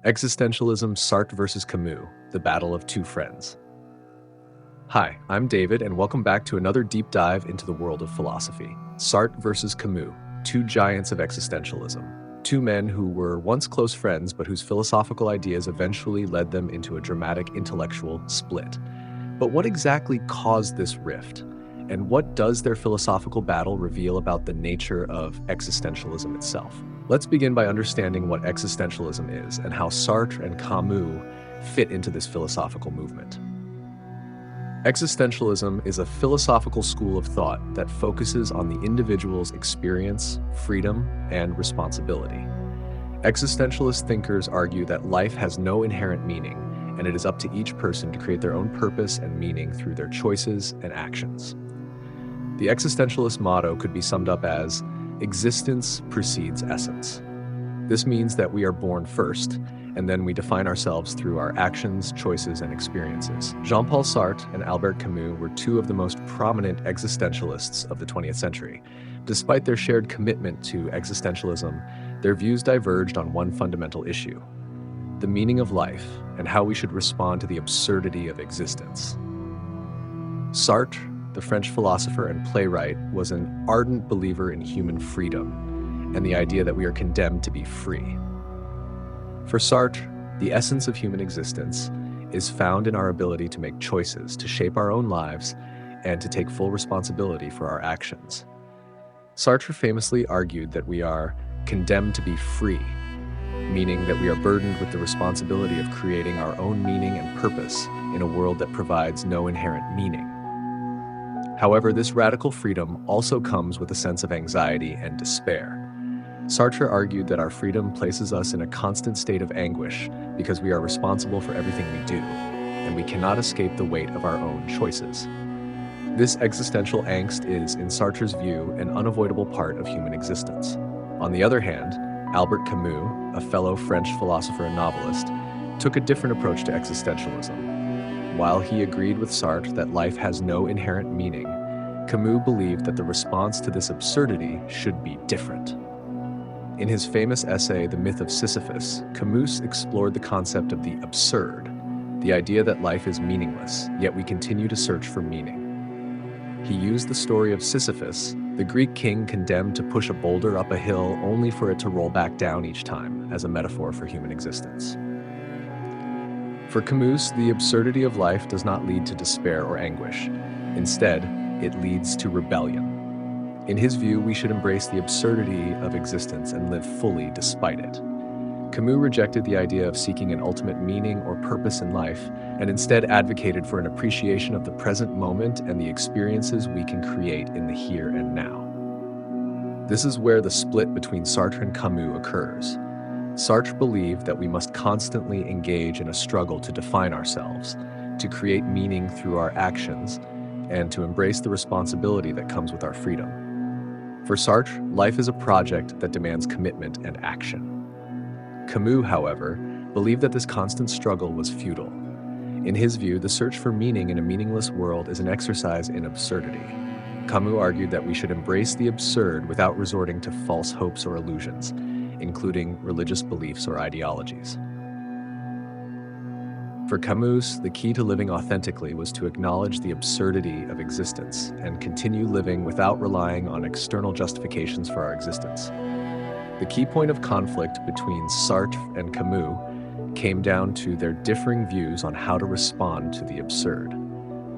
Existentialism, Sartre versus Camus, the battle of two friends. Hi, I'm David, and welcome back to another deep dive into the world of philosophy. Sartre versus Camus, two giants of existentialism. Two men who were once close friends, but whose philosophical ideas eventually led them into a dramatic intellectual split. But what exactly caused this rift? And what does their philosophical battle reveal about the nature of existentialism itself? Let's begin by understanding what existentialism is and how Sartre and Camus fit into this philosophical movement. Existentialism is a philosophical school of thought that focuses on the individual's experience, freedom, and responsibility. Existentialist thinkers argue that life has no inherent meaning, and it is up to each person to create their own purpose and meaning through their choices and actions. The existentialist motto could be summed up as, existence precedes essence. This means that we are born first, and then we define ourselves through our actions, choices, and experiences. Jean-Paul Sartre and Albert Camus were two of the most prominent existentialists of the 20th century. Despite their shared commitment to existentialism, their views diverged on one fundamental issue: the meaning of life and how we should respond to the absurdity of existence. Sartre, the French philosopher and playwright, was an ardent believer in human freedom and the idea that we are condemned to be free. For Sartre, the essence of human existence is found in our ability to make choices, to shape our own lives, and to take full responsibility for our actions. Sartre famously argued that we are condemned to be free, meaning that we are burdened with the responsibility of creating our own meaning and purpose in a world that provides no inherent meaning. However, this radical freedom also comes with a sense of anxiety and despair. Sartre argued that our freedom places us in a constant state of anguish because we are responsible for everything we do, and we cannot escape the weight of our own choices. This existential angst is, in Sartre's view, an unavoidable part of human existence. On the other hand, Albert Camus, a fellow French philosopher and novelist, took a different approach to existentialism. While he agreed with Sartre that life has no inherent meaning, Camus believed that the response to this absurdity should be different. In his famous essay, The Myth of Sisyphus, Camus explored the concept of the absurd, the idea that life is meaningless, yet we continue to search for meaning. He used the story of Sisyphus, the Greek king condemned to push a boulder up a hill only for it to roll back down each time, as a metaphor for human existence. For Camus, the absurdity of life does not lead to despair or anguish. Instead, it leads to rebellion. In his view, we should embrace the absurdity of existence and live fully despite it. Camus rejected the idea of seeking an ultimate meaning or purpose in life, and instead advocated for an appreciation of the present moment and the experiences we can create in the here and now. This is where the split between Sartre and Camus occurs. Sartre believed that we must constantly engage in a struggle to define ourselves, to create meaning through our actions, and to embrace the responsibility that comes with our freedom. For Sartre, life is a project that demands commitment and action. Camus, however, believed that this constant struggle was futile. In his view, the search for meaning in a meaningless world is an exercise in absurdity. Camus argued that we should embrace the absurd without resorting to false hopes or illusions, including religious beliefs or ideologies. For Camus, the key to living authentically was to acknowledge the absurdity of existence and continue living without relying on external justifications for our existence. The key point of conflict between Sartre and Camus came down to their differing views on how to respond to the absurd.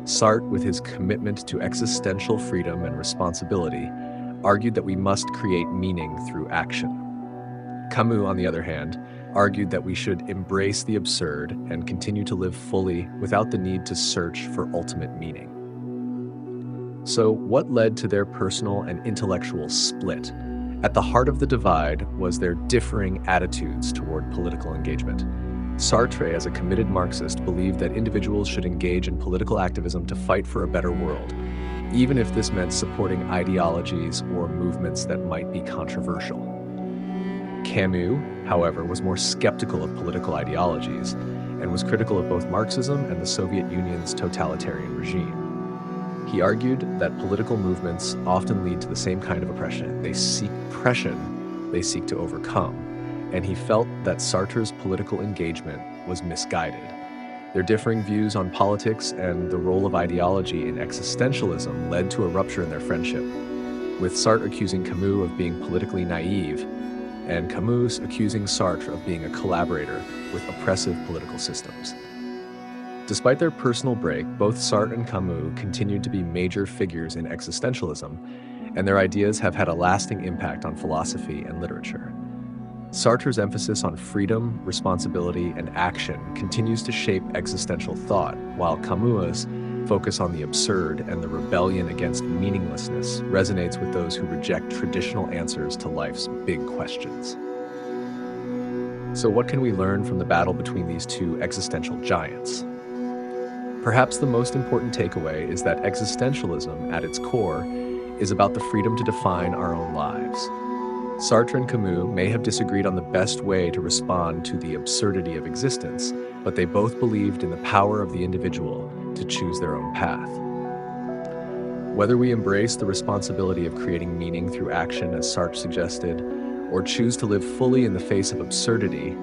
Sartre, with his commitment to existential freedom and responsibility, argued that we must create meaning through action. Camus, on the other hand, argued that we should embrace the absurd and continue to live fully without the need to search for ultimate meaning. So, what led to their personal and intellectual split? At the heart of the divide was their differing attitudes toward political engagement. Sartre, as a committed Marxist, believed that individuals should engage in political activism to fight for a better world, even if this meant supporting ideologies or movements that might be controversial. Camus, however, was more skeptical of political ideologies and was critical of both Marxism and the Soviet Union's totalitarian regime. He argued that political movements often lead to the same kind of oppression. They seek oppression they seek to overcome, and he felt that Sartre's political engagement was misguided. Their differing views on politics and the role of ideology in existentialism led to a rupture in their friendship, with Sartre accusing Camus of being politically naive, and Camus accusing Sartre of being a collaborator with oppressive political systems. Despite their personal break, both Sartre and Camus continued to be major figures in existentialism, and their ideas have had a lasting impact on philosophy and literature. Sartre's emphasis on freedom, responsibility, and action continues to shape existential thought, while Camus' focus on the absurd and the rebellion against meaninglessness resonates with those who reject traditional answers to life's big questions. So what can we learn from the battle between these two existential giants? Perhaps the most important takeaway is that existentialism, at its core, is about the freedom to define our own lives. Sartre and Camus may have disagreed on the best way to respond to the absurdity of existence, but they both believed in the power of the individual to choose their own path. Whether we embrace the responsibility of creating meaning through action, as Sartre suggested, or choose to live fully in the face of absurdity,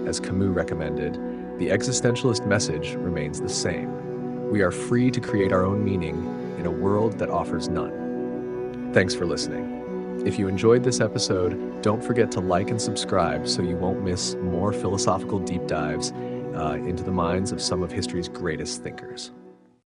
as Camus recommended, the existentialist message remains the same. We are free to create our own meaning in a world that offers none. Thanks for listening. If you enjoyed this episode, don't forget to like and subscribe so you won't miss more philosophical deep dives into the minds of some of history's greatest thinkers.